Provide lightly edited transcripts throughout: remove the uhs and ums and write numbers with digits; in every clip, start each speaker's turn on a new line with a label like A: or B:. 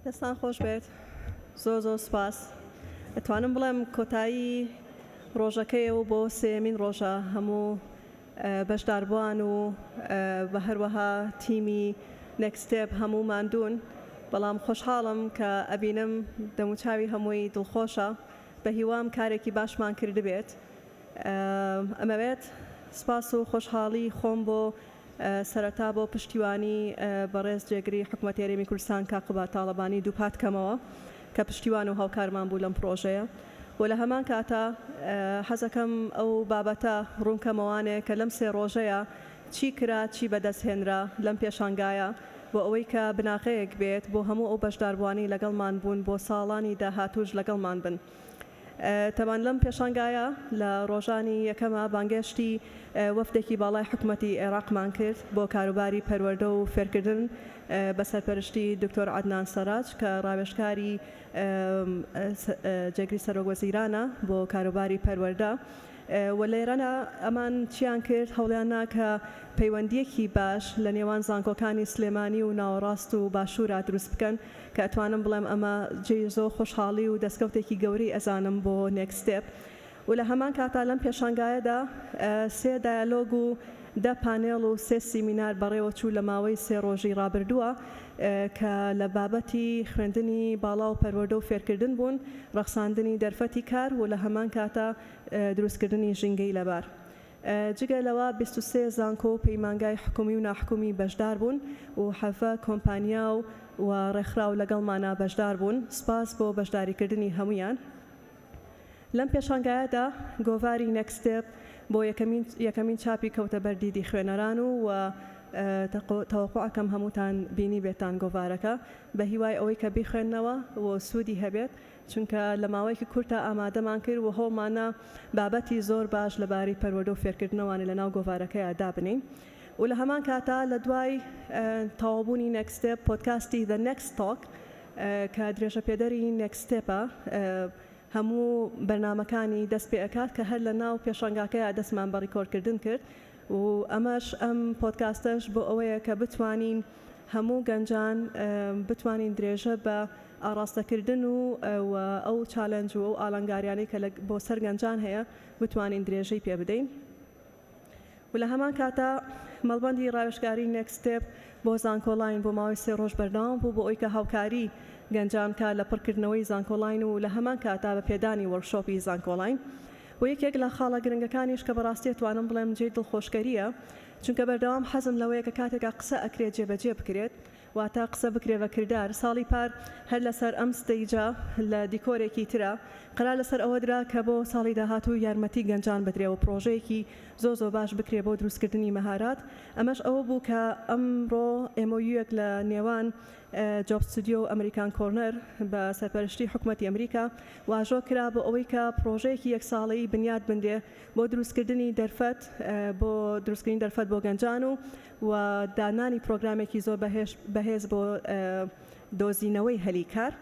A: دەستان خۆش بێت زۆر زۆر سپاس دەتوانم بڵێم کۆتایی ڕۆژەکەیەوە بۆ سێمین ڕۆژە هەموو بەشداربووان و بە هەروەها تیمی نێکستێپ هەموو ماندوون بەڵام خۆشحاڵم کە ئەبینم دەموچاوی هەمووی دڵخۆشە بە هیوام کارێکی باشمان کردبێت ئەمەوێت سپاس و خۆشحاڵی خۆم بۆ سەرەتا بۆ پشتیوانی بەڕێز جێگری حکوومەتی هەرێمی کوردستان کاقبا تاڵەبانی دووپات کەمەوە کە پشتیوان و هاوکارمان بوو لەم پرۆژەیە و لە هەمان کاتە حەزەکەم ئەو بابەتە ڕوونکەمەوانێ کە لەم سێ ڕۆژەیە چی کرا چی بەدەستهێنرا لەم پێشانگایە بۆ ئەوەی کە بناغەیەک بێت بۆ هەموو ئەو بەشداربوانی لەگەڵمان بوون بۆ ساڵانی داهاتوش لەگەڵمان بن. تەمان لەم پێشانگایە لە ڕۆژانی یەکەمە بانگێشتی وەفدێکی باڵای حکوومەتی عێراقمان کرد بۆ کاروباری پەروەردە و فێرکردن بە سەرپەرشتی دکتۆر عەدنان سەراج کە ڕاوێژکاری جێگری سەرۆکوەزیرانە بۆ کاروباری پەروەردە و لێرەنە ئەمان چیان کرد هەوڵیاننا کە پەیوەندیەکی باش لە نێوان زانکۆکانی سلێمانی و ناوەڕاست و باشوورا دروست بکەن کە ئەتوانم بڵێم ئەمە جێی زۆر خۆشحاڵی و دەستکەوتێکی گەوری ئەزانم بۆ نێکستێپ و لە هەمان کاتا لەم پێشانگایەدا سێ دایالۆگ و دە پانێڵ و سێ سیمینار بەڕێوە چوو لە ماوەی سێ ڕۆژی ڕابردووە کە لە بابەتی خوێندنی باڵا و پەروەردە و فێرکردن بوون ڕەخساندنی دەرفەتی کار و لە هەمان کاتە دروستکردنی ژینگەی لەبار. جگە لەوە 23 زانکۆ و پەیمانگای حکومی و ناحکومی بەشدار بوون و حەفە کۆمپانیا و ڕێکخراو لەگەڵمانە بەشدار بوون سپاس بۆ بەشداریکردنی هەمویان. لەم پێشانگایەدا گۆڤاری نێکستێپ بۆ یەکەمین چاپی کەوتە بەردیدی خوێنەران و تەوەقوعەکەم هەمووتان بینی بێتان گۆڤارەکە بە هیوای ئەوەی کە بیخوێننەوە و سوودی هەبێت چونکە لە ماوەیەکی کورتە ئامادەمان کرد و هەوڵمانە بابەتی زۆر باش لەباری پەروەردە و فێرکردنەوەوانە لە ناو گۆڤارەکەیە دابنین و لە هەمان کاتا لە دوای تەواوبوونی نێکستێپ پۆدکاستی The Next Talk کە درێژە پێدەری نێکستێپە هەموو بەرنامەکانی دەست پێ ئەکات کە هەر لە ناو پێشانگاکەیە دەستمان بە ڕیکۆردکردن کرد و ئەمەش ئەم پۆدکاستەش بۆ ئەوەیە کە بتوانین هەموو گەنجان بتوانین درێژە بە ئاراستەکردن و ئەو چالنج و ئەو ئالنگاریانەی کە بۆ سەر گەنجان هەیە بتوانین درێژەی پێ بدەین و لە هەمان کاتە مەڵبەندی ڕاوێژکاری نێکستێپ بۆ زانکۆڵاین بۆ ماوەی سێ ڕۆژ بەردەوام بوو بۆ ئەوەی کە هاوکاری گەنجان کا لە پڕکردنەوەی زانکۆڵاین و لە هەمان کاتا بە پێدانی وەرکشۆپی زانکۆڵاین و یەکێک لە خاڵە گرنگەکانیش کە بەڕاستی توانم بڵێم جێی دڵخۆشکەریە چونکە بەردەوام حەزم لەوەیە کە کاتێکا قسە ئەکرێت جێبەجێ بکرێت واتە قسە بکرێ بە کردار ساڵی پار هەر لەسەر ئەم ستەیجا لە دیکۆرێکی ترە قرار لەسەر ئەوە درا کە بۆ ساڵی داهاتوو یارمەتی گەنجان بدرێەوە پرۆژەیەکی زۆر باش بکرێ بۆ دروستکردنی مەهارات ئەمەش ئەوە بوو کە ئەمڕۆ ئێمۆیوەک لە نێوان جۆب ستودیۆ و ئەمریکان کۆرنەر بە سەرپەرشتی حکوومەتی ئەمریکا واژۆ کرا بۆ ئەوەی کە پرۆژەیەکی یەکساڵەیی بنیاد بندێ بۆ دروستکردنی دەرفەت بۆ دروستکردنی دەرفەت بۆ گەنجان و دانانی پرۆگرامێکی زۆر بەهێز بۆ دۆزینەوەی هەلیکار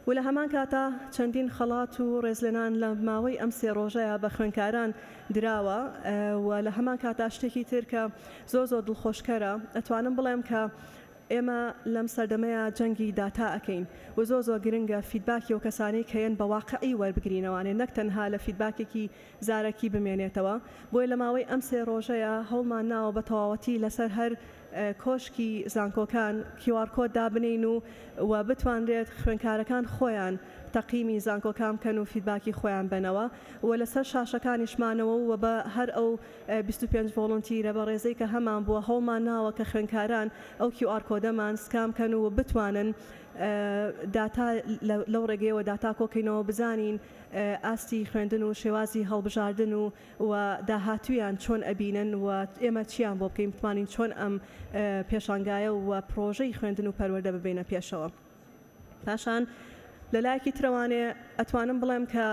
A: و لە هەمان کاتا چەندین خەڵات و ڕێزلێنان لە ماوەی ئەم سێ ڕۆژەیە بە خوێندکاران دراوە و لە هەمان کاتا شتێکی تر کە زۆر دڵخۆشکەرە ئەتوانم بڵێم کە ئێمە لەم سەردەمەیە جەنگی داتا ئەکەین و زۆر گرنگە فیدباکی و کەسانی کەیەن بە واقعی وەربگرینەوەوانێ نەک تەنها لە فیدباکێکی زارەکی بمێنێتەوە بۆی لە ماوەی ئەم سێ ڕۆژەیە هەوڵمان ناوە بە تەواوەتی لەسەر هەر کۆشکی زانکۆکان QR کۆد دابنین و بتوانرێت خوێندکارەکان خۆیان تەقیمی زانکۆکان بکەن و فیدباکی خۆیان بنەوە و لەسەر شاشەکانیشمانەوە و بە هەر ئەو 25 ڤۆڵنتیرە بە ڕێزەی کە هەمان بووە هەوڵمان ناوە کە خوێندکاران ئەو QR کۆدەمان سکان بکەن و بتوانن داتا لەو ڕێگەیەوە داتا کۆکەینەوە بزانین ئاستی خوێندن و شێوازی هەڵبژاردن و داهاتویان چۆن ئەبینن و ئێمە چیان بۆ بکەین بتوانین چۆن ئەم پێشانگایە و پرۆژەی خوێندن و پەروەردە ببینە پێشەوە. پاشان لەلایەکی ترەوانێ ئەتوانم بڵێم کە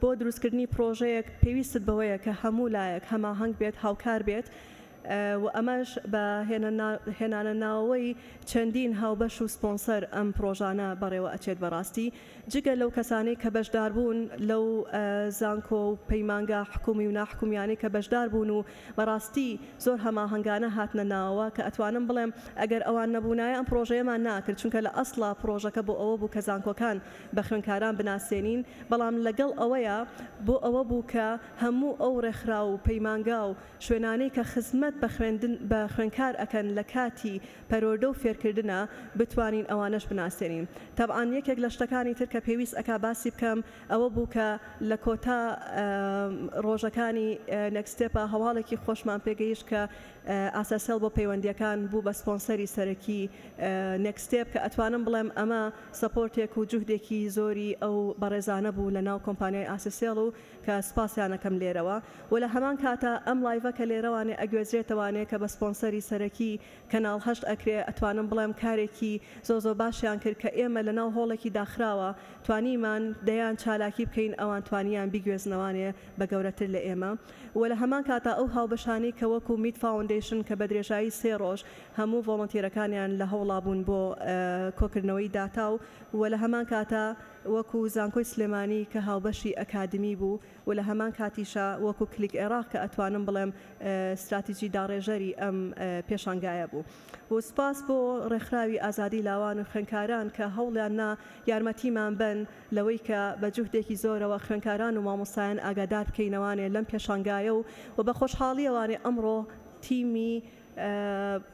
A: بۆ دروستکردنی پرۆژەیەک پێویستت بەوەیە کە هەموو لایەک هەماهەنگ بێت هاوکار بێت و ئەمەش بە هێنانەناوەی چەندین هاوبەش و سپۆنسەر ئەم پرۆژانە بەڕێوە ئەچێت بەڕاستی جگە لەو کەسانەی کە بەشدار بوون لەو زانکۆ و پەیمانگا حکومی و ناحکومیانی کە بەشدار بوون و بەڕاستی زۆر هەماهەنگانە هاتنە ناوە کە ئەتوانم بڵێم ئەگەر ئەوان نەبوونایە ئەم پرۆژەیەمان ناکرد چونکە لە ئەسڵا پرۆژەکە بۆ ئەوە بوو کە زانکۆکان بە خوێندکاران بناسێنین بەڵام لەگەڵ ئەوەیە بۆ ئەوە بوو کە هەموو ئەو ڕێکخرا و پەیمانگا و شوێنانەی کە خزمەت بە خوێندکار ئەکەن لە کاتی پەروەردە و فێرکردنە بتوانین ئەوانش بناسێنین تەبعاً یەکێک لە شتەکانی تر کە پێویست ئەکا باسی بکەم ئەوە بوو کە لە کۆتا ڕۆژەکانی نەکستێپە هەواڵێکی خۆشمان پێگەیشت کە ئاساسەل بۆ پەیوەندیەکان بوو بە سپۆنسەری سەرەکی نەکستێپ کە ئەتوانم بڵێم ئەمە سەپۆرتێک و جوهدێکی زۆری ئەو بەڕێزانە بوو لە ناو کۆمپانیای ئاساسێڵ و کە سپاسیانەکەم لێرەوە و لە هەمان کاتە ئەم لایڤە کە لێرەوانێ ئەگوێزرێتەوانێ کە بە سپۆنسەری سەرەکی کەناڵ هەشت ئەکرێ ئەتوانم بڵێم کارێکی زۆ باشیان کرد کە ئێمە لە ناو هۆڵێکی داخراوە توانیمان دەیان چالاکی بکەین ئەوان توانیان بیگوێزنەوانێ بە گەورەتر لە ئێمە و لە هەمان کاتە ئەو هاوبەشانی کە وەکو میت فاوندیشن کە بە درێژایی 3 ڕۆژ هەموو ڤۆڵۆنتیرەکانیان لە هەوڵا بوون بۆ کۆکردنەوەی داتا و لە هەمان کاتە وەکو زانکۆی سلێمانی کە هاوبەشی ئەکادمی بوو و لە هەمان کاتیشە وەکو کلیک عێراق کە ئەتوانم بڵێم استراتیژی داڕێژەری ئەم پێشانگایە بوو و سپاس بۆ ڕێکخراوی ئازادی لاوان و خوێندکاران کە هەوڵیان نا یارمەتیمان بن لەوەی کە بە جوهدێکی زۆرەوە خوێندکاران و مامۆستایان ئاگادار بکەینەوانێ لەم پێشانگایە و بە خۆشحاڵیەوانێ ئەمڕۆ تیمی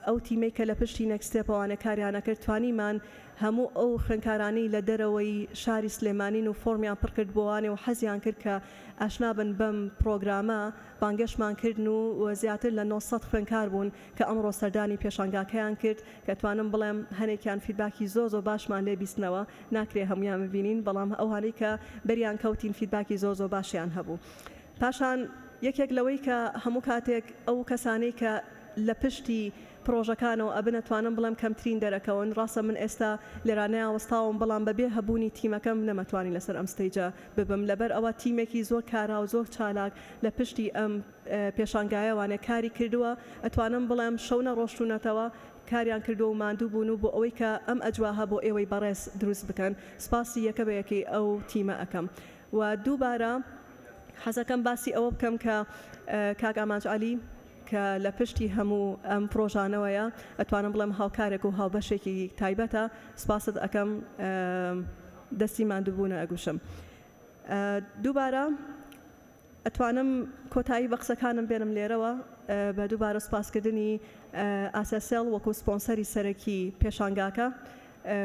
A: ئەو تیمەی کە لە پشتی نەکستێپەوانە کاریانە کرد توانیمان هەموو ئەو خوێندکارانی لە دەرەوەی شاری سلێمانین و فۆرمیان پڕکرد بۆوانێ و حەزیان کرد کە ئاشنابن بەم پرۆگرامە بانگەشمان کردن و زیاتر لە 900 خوێندکار بوون کە ئەمڕۆ سەردانی پێشانگاکەیان کرد کە توانم بڵێم هەنێکیان فیدباکی زۆ باشمان لێ بیستنەوە ناکرێ هەمویان ببینین بەڵام ئەوانەی کە بەریان کەوتین فیدباکی زۆ باشیان هەبوو پاشان یەکێک لەوەی کە هەموو کاتێک ئەو کەسانەی کە لە پشتی پرۆژەکانەوە ئەبنەتوانم بڵم کەمترین دەرەکەون ڕاستە من ئێستا لێرانەیە وەستاوم بەڵام بەبێ هەبوونی تیمەکەم نەمەتوانی لەسەر ئەم ستەیجە ببم لەبەر ئەوە تیمێکی زۆر کارا و زۆر چالاک لە پشتی ئەم پێشانگایەوانە کاری کردووە ئەتوانم بڵێم شەونە ڕۆشتونەتەوە کاریان کردو و ماندوو بوون و بۆ ئەوەی کە ئەم ئەجواها بۆ ئێوەی بەڕێز دروست بکەن سپاسی یەکە بە یەکەی ئەو تیمە ئەەکەم و دووبارە حەزەکەم باسی ئەوە بکەم کە کاک ئاماجعەلی کە لە پشتی هەموو ئەم پرۆژانەوەیە ئەتوانم بڵێم هاوکارێک و هاوبەشێکی تایبەتە سپاست ئەەکەم دەستی ماندووبوونە ئەگوشم دووبارە ئەتوانم کۆتایی بە قسەکانم بێنم لێرەوە بە دووبارە سپاسکردنی ئاساسێڵ وەکو سپۆنسەری سەرەکی پێشانگاکە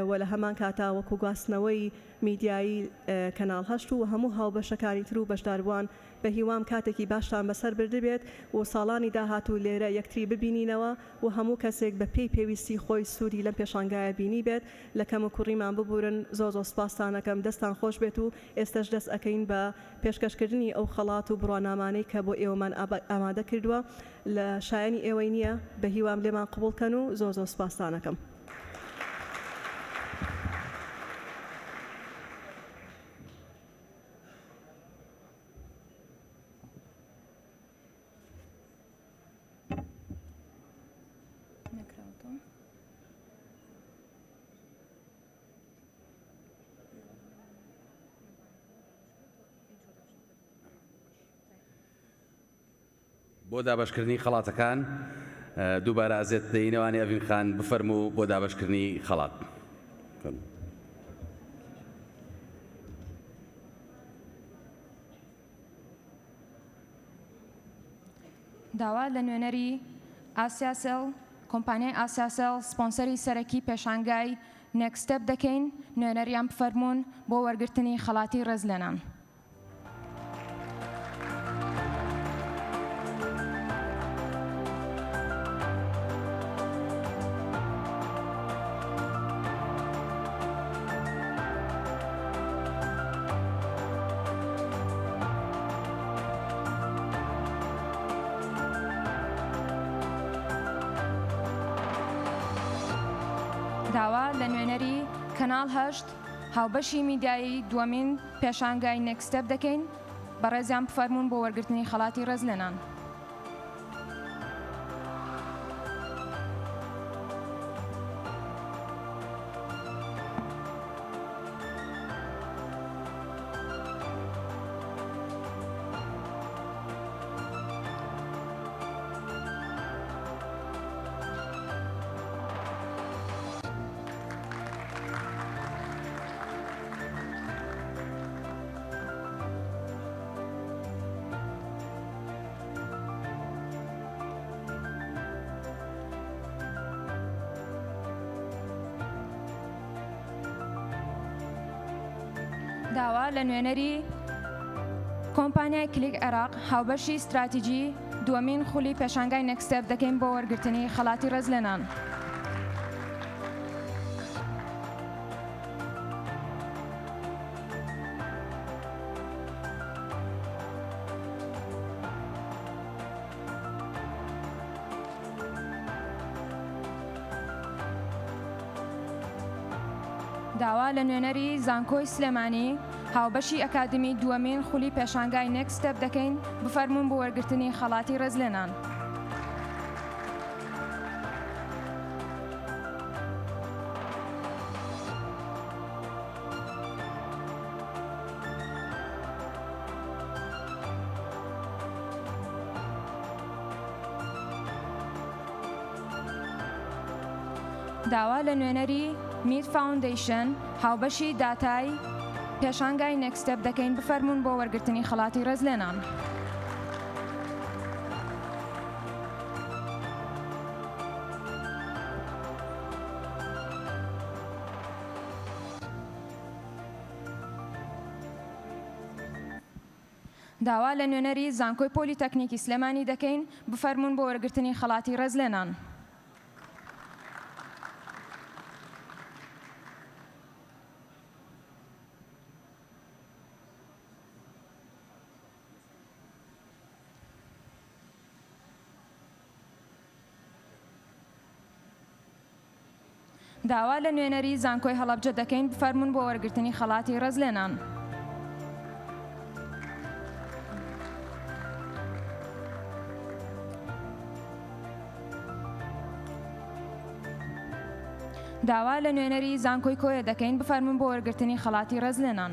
A: و لە هەمان کاتا وەکو گواستنەوەی میدیایی کەناڵ هەشت و هەموو هاوبەشەکانی تر و بەشداربووان بە هیوام کاتێکی باشتان بەسەر بردبێت و ساڵانی داهاتوو لێرە یەکتری ببینینەوە و هەموو کەسێک بە پێی پێویستی خۆی سوودی لەم پێشانگایە بینی بێت لە کەم و کوڕیمان ببورن زۆ سپاسانەکەم دەستان خۆش بێت و ئێستش دەست ئەەکەین بە پێشکەشکردنی ئەو خەڵات و بڕوانامانەی کە بۆ ئێوەمان ئامادە کردووە لە شایانی ئێوەی نییە بە هیوام لێمان قبولکەن و زۆ سپاسانەکەم.
B: بۆ دابەشکردنی خەڵاتەکان دووبارە ئازێت دەینەوانی ئەڤین خان بفەرموو بۆ دابەشکردنی خەڵات.
C: داوا لە نوێنەری ئاسیاسێڵ کۆمپانیای ئاسیاسێڵ سپۆنسەری سەرەکی پێشانگای نێکستێپ دەکەین نوێنەریان بفەرمونون بۆ وەرگرتنی خەڵاتی ڕێزلێنان. داوا لە نوێنەری کەناڵ هەشت هاوبەشی میدیایی دووەمین پێشانگای نێکستێپ دەکەین بە ڕێزیان بفەرمونون بۆ وەرگرتنی خەڵاتی ڕێزلێنان. داوا لە نوێنەری کۆمپانیای کلیک عێراق هاوبەشی استراتیژی دووەمین خولی پێشانگای نێکستێپ دەکەین بۆ وەرگرتنی خەڵاتی ڕێزلێنان. داوا لە نوێنەری زانکۆی سلێمانی هاوبەشی ئەکادمی دووەمین خولی پێشانگای نێکستێپ دەکەین بفەرمون بۆ وەرگرتنی خەڵاتی ڕێزلێنان. داوا لە نوێنەری میت فاوندیشن هاوبەشی داتای پێشانگای نێکستێپ دەکەین بفەرمون بۆ وەرگرتنی خەڵاتی ڕێزلێنان. داوا لە نوێنەری زانکۆی پۆلیتەکنیکی سلێمانی دەکەین بفەرمون بۆ وەرگرتنی خەڵاتی ڕێزلێنان. داوا لە نوێنەری زانکۆی هەڵەبجە دەکەین بفەرمون بۆ وەرگرتنی خەڵاتی ڕێزلێنان. داوا لە نوێنەری زانکۆی کۆیە دەکەین بفەرمون بۆ وەرگرتنی خەڵاتی ڕێزلێنان.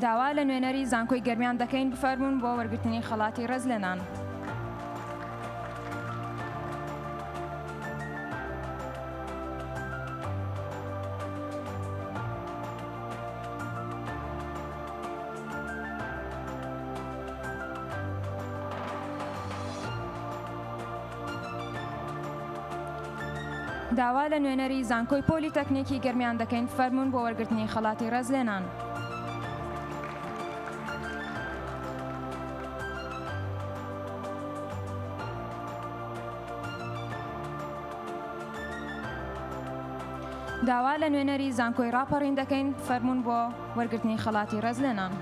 C: داوا لە نوێنەری زانکۆی گەرمیان دەکەین بفەرمون بۆ وەرگرتنی خەڵاتی ڕێزلێنان. داوا لە نوێنەری زانکۆی پۆلیتەکنیکی گەرمیان دەکەین بفەرمون بۆ وەرگرتنی خەڵاتی ڕێزلێنان. داوا لە نوێنەری زانکۆی ڕاپەڕین دەکەین فەرمون بۆ وەرگرتنی خەڵاتی ڕێزلێنان.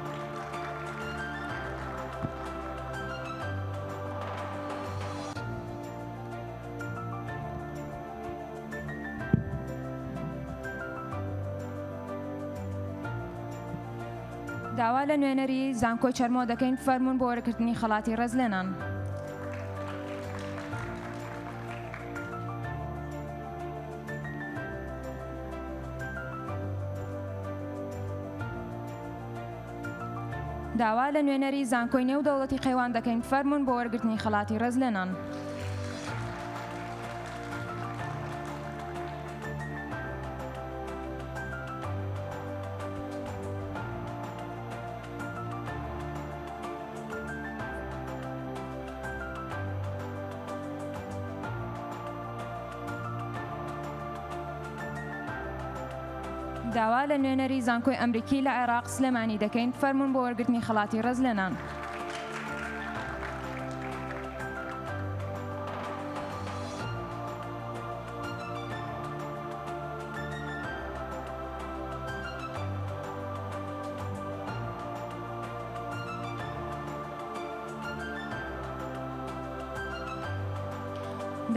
C: داوا لە نوێنەری زانکۆی چەرمۆ دەکەین فەرمون بۆ وەرگرتنی خەڵاتی ڕێزلێنان. داوا لە نوێنەری زانکۆی نێودەوڵەتی قەیوان دەکەین فەرمون بۆ وەرگرتنی خەڵاتی ڕێزلێنان. داوا لە نوێنەری زانکۆی ئەمریکی لە عێراق سلێمانی دەکەین فەرمون بۆ وەرگرتنی خەڵاتی ڕێزلێنان.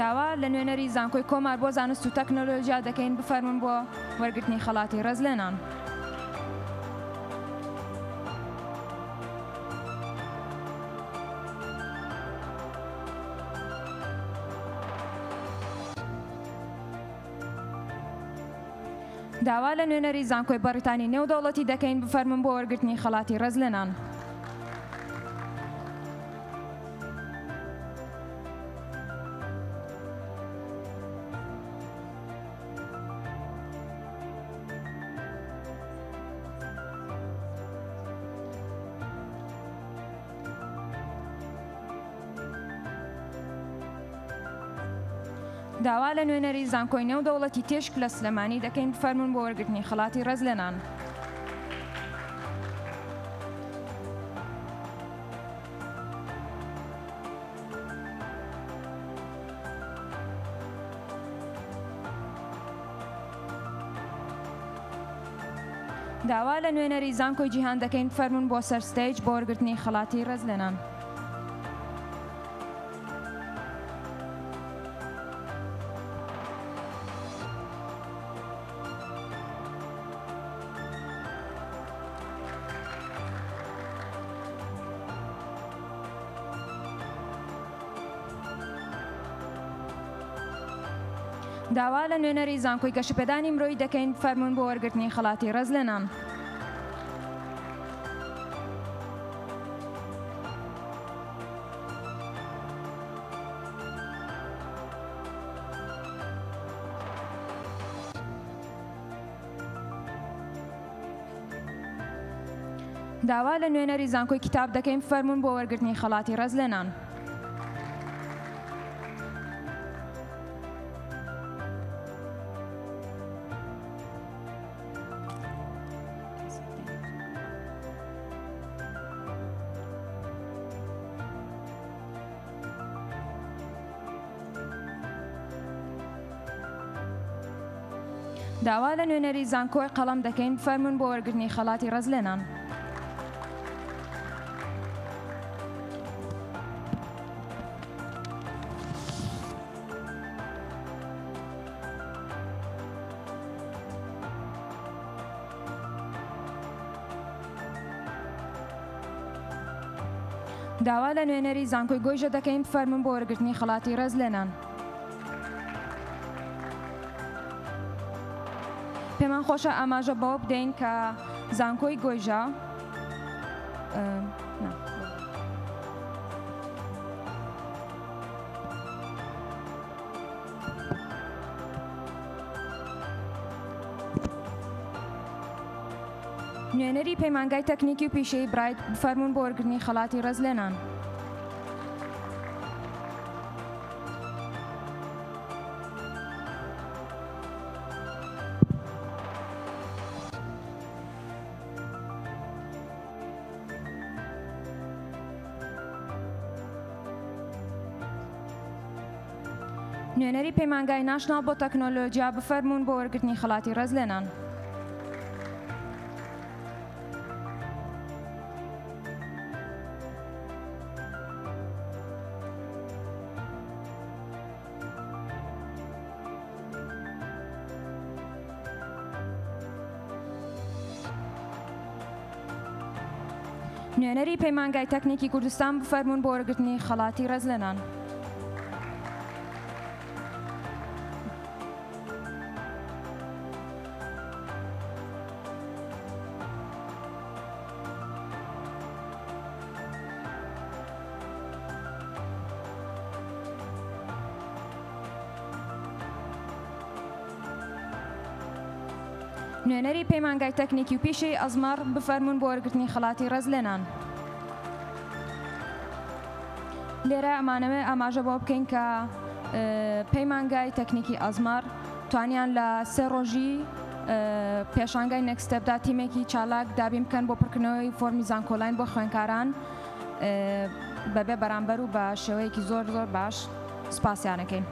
C: داوا لە نوێنەری زانکۆی کۆمار بۆ زانست و تەکنۆلۆژیا دەکەین بفەرمون بۆ وەرگرتنی خەڵاتی ڕێزلێنان. داوا لە نوێنەری زانکۆی بەریتانی نێودەوڵەتی دەکەین بفەرمون بۆ وەرگرتنی خەڵاتی ڕێزلێنان. داوا لە نوێنەری زانکۆی نێودەوڵەتی تێشک لە سلێمانی دەکەین بفەرمون بۆ وەرگرتنی خەڵاتی ڕەزلێنان. داوا لە نوێنەری زانکۆی جیهان دەکەین بفەرمون بۆ سەرستەیج بۆ وەرگرتنی خەڵاتی ڕەزلێنان. داوا لە نوێنەری زانکۆی گەشەپێدانی مرۆیی دەکەین بفەرمون بۆ وەرگرتنی خەڵاتی ڕەزلێنان. داوا لە نوێنەری زانکۆی کتاب دەکەین بفەرمون بۆ وەرگرتنی خەڵاتی ڕەزلێنان. داوا لە نوێنەری زانکۆی قەڵەم دەکەین بفەرمون بۆ وەرگرتنی خەڵاتی ڕەزلێنان. داوا لە نوێنەری زانکۆی گۆیژە دەکەین بفەرمون بۆ وەرگرتنی خەڵاتی ڕەزلێنان. پێمان خۆشە ئاماژە بەوە بدەین کە زانکۆی گۆیژە نوێنەری پەیمانگای تەکنیکی و پیشەی برایت بفەرمون بۆ وەرگرتنی خەڵاتی ڕەزلێنان. نوێنەری پەیمانگای ناشناڵ بۆ تەکنۆلۆجیا بفەرمون بۆ وەرگرتنی خەڵاتی ڕەزلێنان. نوێنەری پەیمانگای تەکنیکی کوردستان بفەرمون بۆ وەرگرتنی خەڵاتی ڕەزلێنان. نوێنەری پەیمانگای تەکنیکی و پیشەی ئەزمەر بفەرمون بۆ وەرگرتنی خەڵاتی ڕەزلێنان. لێرە ئەمانەوێ ئاماژە بۆ بکەین کە پەیمانگای تەکنیکی ئەزمەر توانیان لە 3 ڕۆژی پێشانگای نێکستێپدا تیمێکی چالاک دابین بکەن بۆ پڕکردنەوەی فۆرمی زانکۆلاین بۆ خوێندکاران بەبێ بەرامبەر و بە شێوەیەکی زۆر باش. سپاسیانەکەین.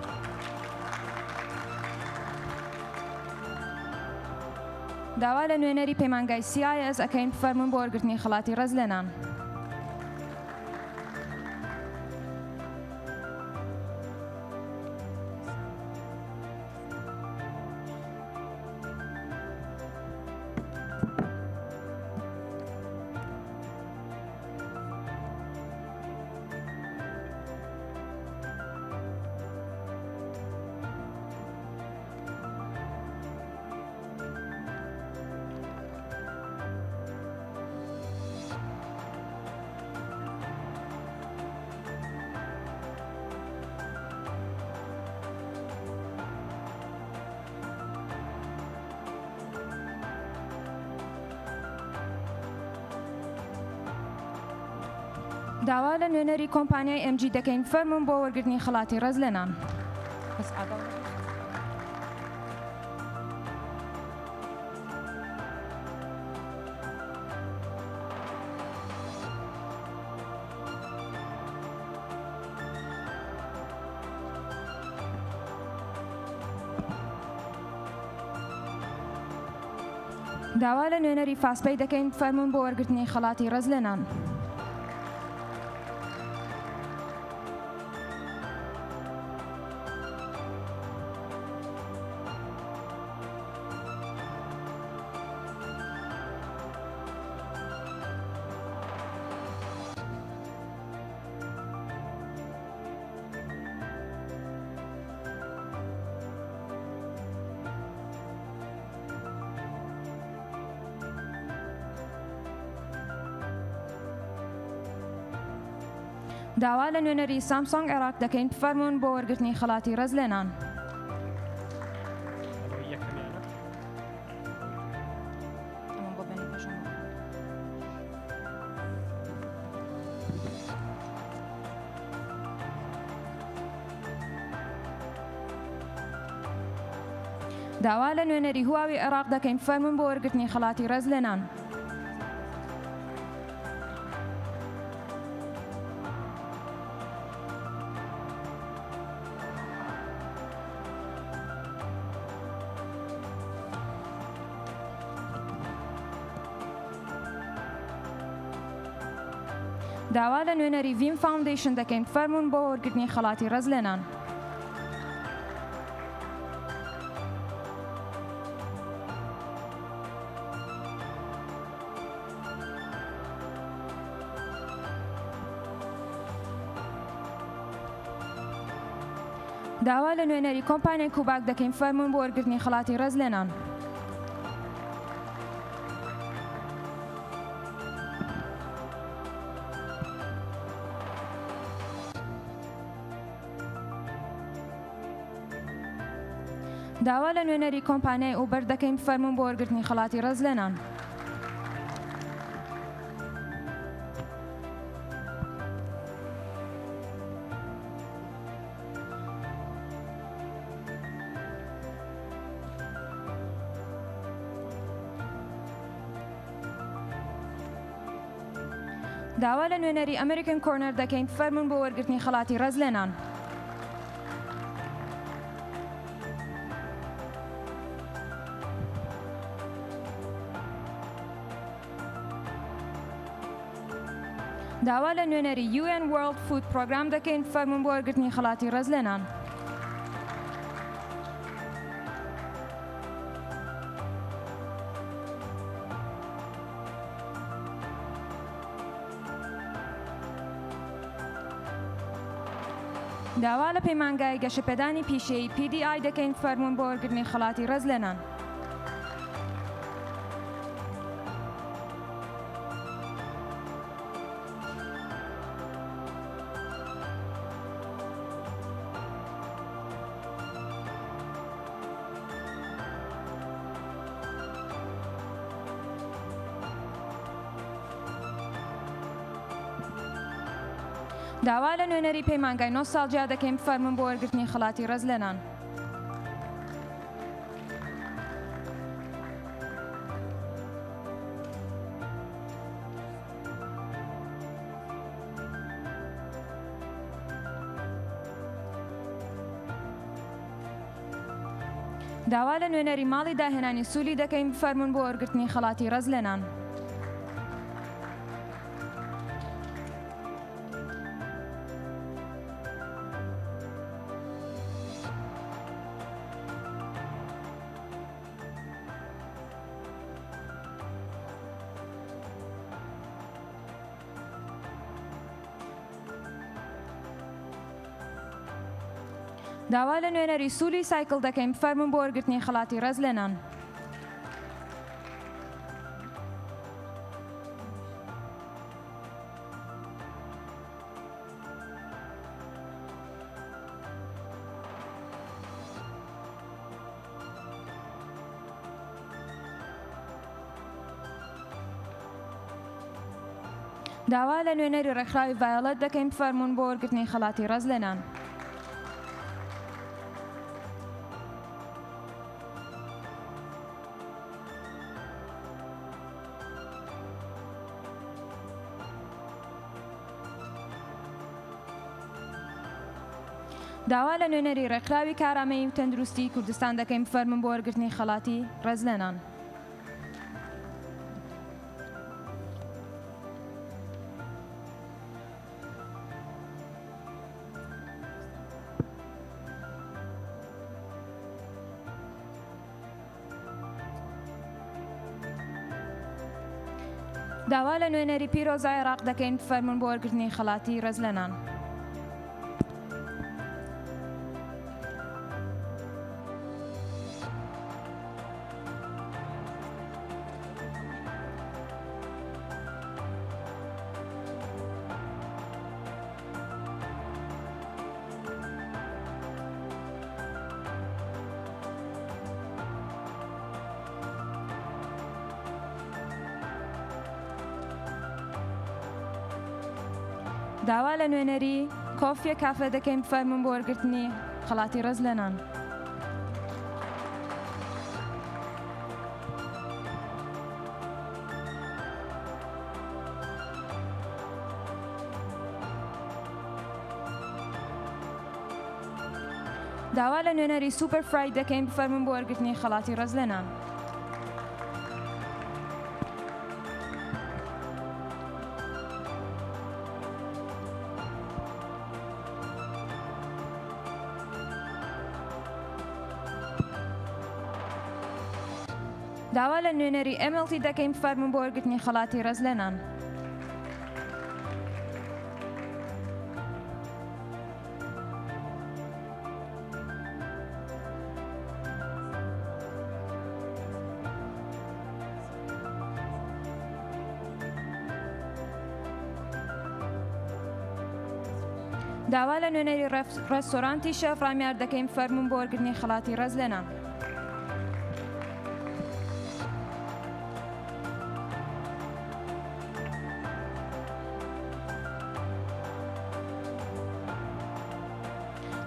C: داوا لە نوێنەری پەیمانگای CIS ئەکەین بفەرمون بۆ وەرگرتنی خەڵاتی ڕەزلێنان. داوا لە نوێنەری کۆمپانیای MG دەکەین بفەرمون بۆ وەرگرتنی خەڵاتی ڕەزلێنان. بس ئاگاو داوا لە نوێنەری فاسپەی دەکەین فەرمون بۆ وەرگرتنی خەڵاتی ڕێز لە نان. داوا لە نوێنەری سامسۆنگ عێراق دەکەین بفەرمون بۆ وەرگرتنی خەڵاتی ڕێز لە نان. داوا لە نوێنەری هواوی عێراق دەکەین بفەرمون بۆ وەرگرتنی خەڵاتی ڕێز لە نان. داوا لە نوێنەری ڤیم فاوندیشن دەکەین بفەرمون بۆ وەرگرتنی خەڵاتی ڕێز لە نان. داوا لە نوێنەری کۆمپانیای کوباک دەکەین بفەرمون بۆ وەرگرتنی خەڵاتی ڕێز لە نان. داوا لە نوێنەری کۆمپانیای ئوبەر دەکەین بفەرمون بۆ وەرگرتنی خەڵاتی ڕێز لە نان. داوا لە نوێنەری ئەمریکن کۆرنەر دەکەین بفەرمون بۆ وەرگرتنی خەڵاتی ڕێز لە نان. داوا لە نوێنەری UN World Food Program دەکەین بفەرمون بۆ وەرگرتنی خەڵاتی ڕێز لە نان. داوا لە پەیمانگای گەشەپێدانی پیشەیی PDI دەکەین بفەرمون بۆ وەرگرتنی خەڵاتی ڕێز لە نان. داوا لە نوێنەری پەیمانگای نۆستالجیا دەکەین بفەرمون بۆ وەرگرتنی خەڵاتی ڕێز لە نان. داوا لە نوێنەری ماڵی داهێنانی سوولی دەکەین بفەرمون بۆ وەرگرتنی خەڵاتی ڕێز لە نان. داوا لە نوێنەری سوولی سایکل دەکەین بفەرمون بۆ وەرگرتنی خەڵاتی ڕێز لە نان. داوا لە نوێنەری ڕێکخراوی ڤایۆلەت دەکەین بفەرمون بۆ وەرگرتنی خەڵاتی ڕێز لە نان. داوا لە نوێنەری ڕێکخراوی کارامەیی و تەندروستی کوردستان دەکەین فەرمون بۆ وەرگرتنی خەڵاتی ڕێزلێنان. داوا لە نوێنەری پیرۆزای عێراق دەکەین فەرمون بۆ وەرگرتنی خەڵاتی ڕێزلێنان. داوا لە نوێنەری کۆفیە کافە دەکەین فەرمون بۆ وەرگرتنی خەڵاتی ڕێزلێنان. داوا لە نوێنەری سوپەر فڕای دەکەین فەرمون بۆ وەرگرتنی خەڵاتی ڕێزلێنان. داوا لە نوێنەری MLT دەکەین فەرمون بۆ وەرگرتنی خەڵاتی ڕێزلێنان. داوا لە نوێنەری ڕێستۆرانتی شەف ڕامیار دەکەین فەرمون بۆ وەرگرتنی خەڵاتی ڕێزلێنان.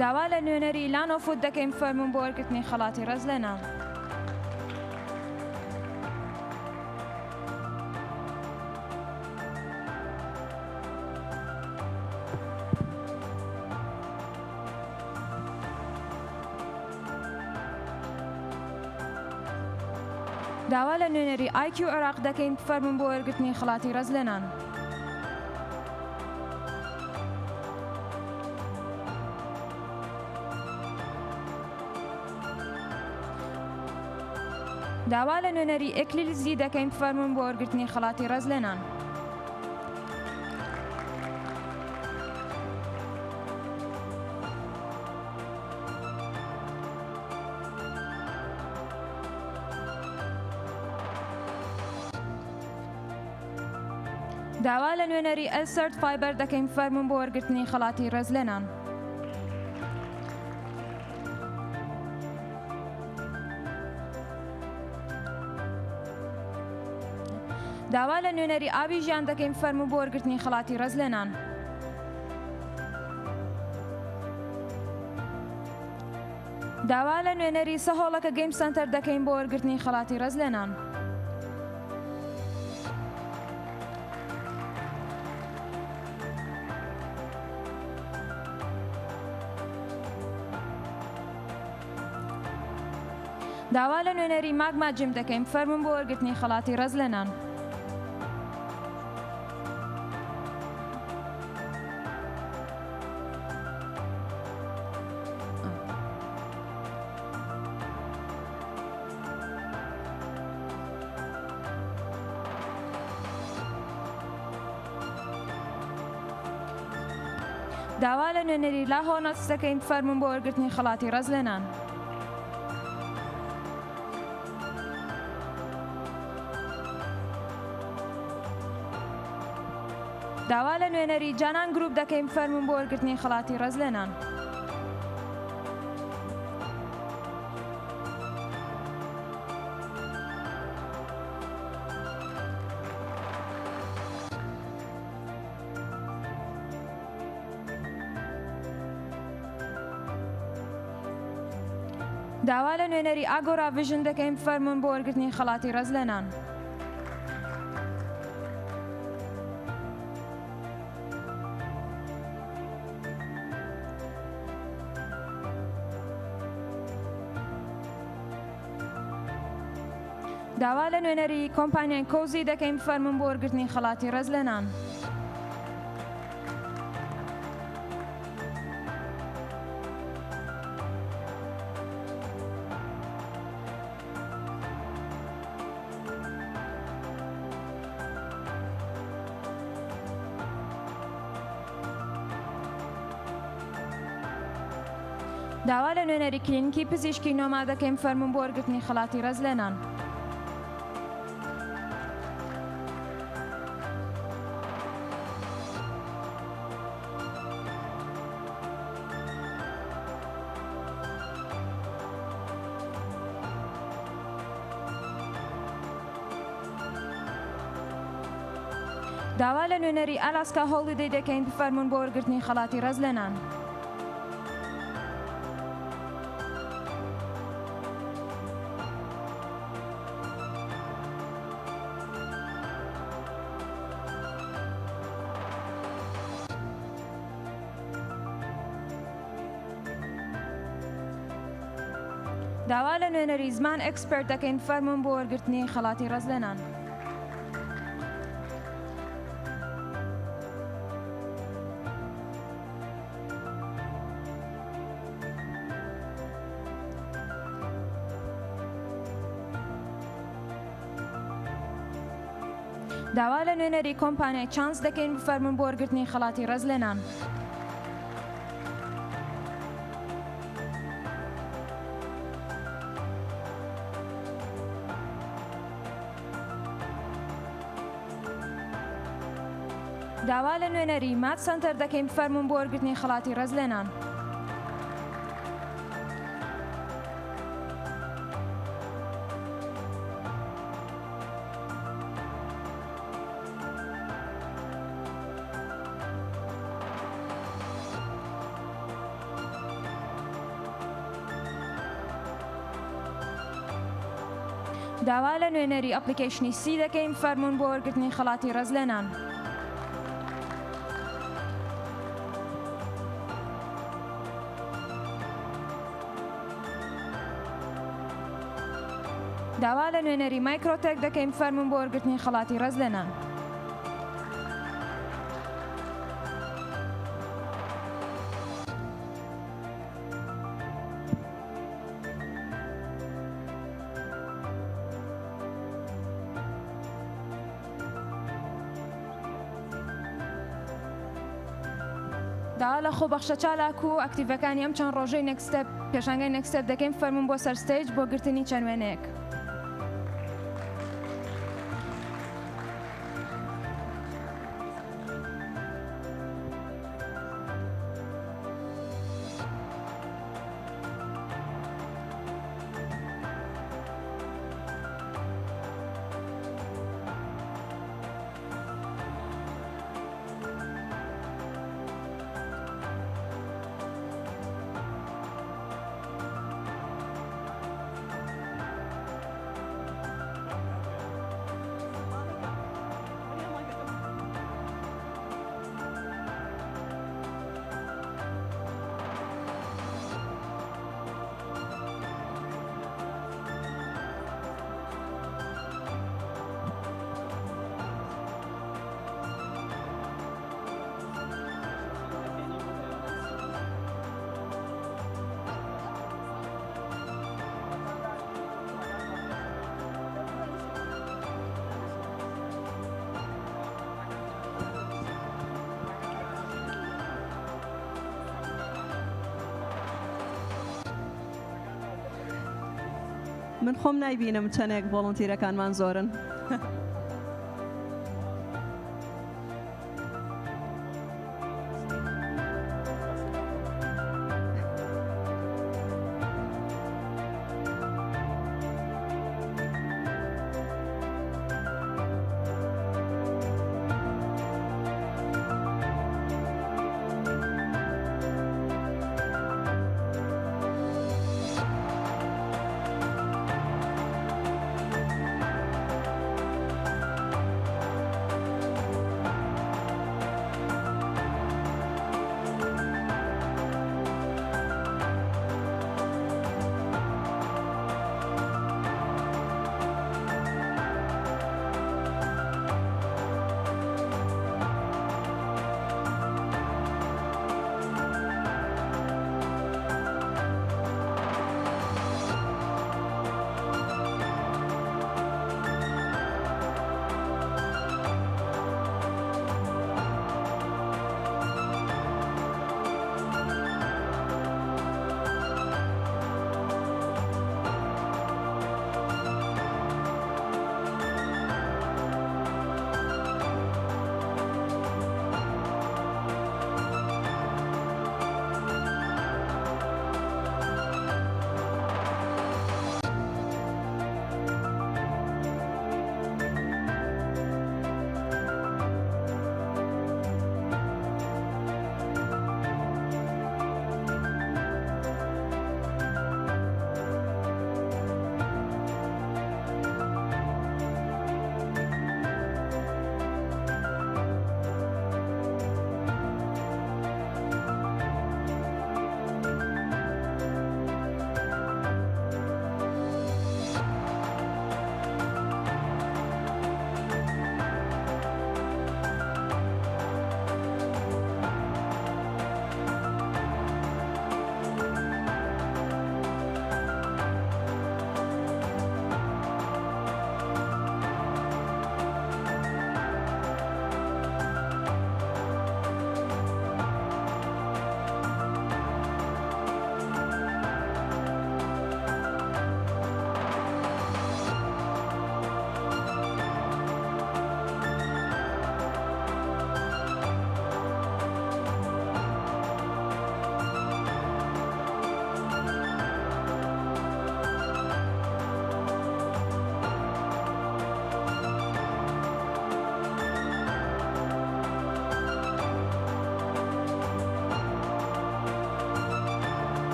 C: داوا لە نوێنەری لانۆفوت دەکەین فەرمون بۆ وەرگرتنی خەڵاتی ڕێزلێنان. داوا لە نوێنەری IQ عێراق دەکەین فەرمون بۆ وەرگرتنی خەڵاتی ڕێزلێنان. داوا لە نوێنەری ئێکلیلزی دەکەین فەرمون بۆ وەرگرتنی خەڵاتی ڕێزلێنان. داوا لە نوێنەری ئەلسەرد فایبەر دەکەین فەرمون بۆ وەرگرتنی خەڵاتی ڕێزلێنان. داوا لە نوێنەری ئاوی ژیان دەکەین فەرمون بۆ وەرگرتنی خەڵاتی ڕێزلێنان. داوا لە نوێنەری سەهۆڵەکە گەیم سەنتەر دەکەین بۆ وەرگرتنی خەڵاتی ڕێزلێنان. داوا لە نوێنەری ماگما جیم دەکەین فەرمون بۆ وەرگرتنی خەڵاتی ڕێزلێنان. داوا لە نوێنەری لاهۆنەس دەکەین فەرمون بۆ وەرگرتنی خەڵاتی ڕێزلێنان. داوا لە نوێنەری جانان گروپ دەکەین فەرمون بۆ وەرگرتنی خەڵاتی ڕێزلێنان. داوا لە نوێنەری ئاگۆرا ڤیژن دەکەین فەرمون بۆ وەرگرتنی خەڵاتی ڕێزلێنان. داوا لە نوێنەری کۆمپانیای کۆزی دەکەین فەرمون بۆ وەرگرتنی خەڵاتی ڕێز لە نان. داوا لە نوێنەری کلینیکی پزیشکی نۆما دەکەین فەرمون بۆ وەرگرتنی خەڵاتی ڕێز لە نان. داوا لە نوێنەری ئالاسکا هۆڵیدەی دەکەین بفەرمون بۆ وەرگرتنی خەڵاتی ڕێز لە نان. داوا لە نوێنەری زمان ئەکسپەرت دەکەین فەرمون بۆ وەرگرتنی خەڵاتی ڕێز لە نان. داوا لە نوێنەری کۆمپانیای چانس دەکەین بفەرمون بۆ وەرگرتنی خەڵاتی ڕێز لە نان. داوا لە نوێنەری مات سنتەر دەکەین بفەرمون بۆ وەرگرتنی خەڵاتی ڕێز لە نان. داوا لە نوێنەری ئەپلیکیشنی سی دەکەین فەرمون بۆ وەرگرتنی خەڵاتی ڕێز لە نان. داوا لە نوێنەری مایکرۆتێک دەکەین فەرمون بۆ وەرگرتنی خەڵاتی ڕێز لە نان. داوا لە خۆبەخشە چالاک و ئەکتیڤەکانی ئەم چەند ڕۆژەی نێکستەپ پێشانگای نێکستەپ دەکەین فەرمون بۆ سەر ستەیج بۆ گرتنی چەند وێنەیەک.
A: من خۆم نایبینم چەندێک ڤۆڵنتیرەکانمان زۆرن.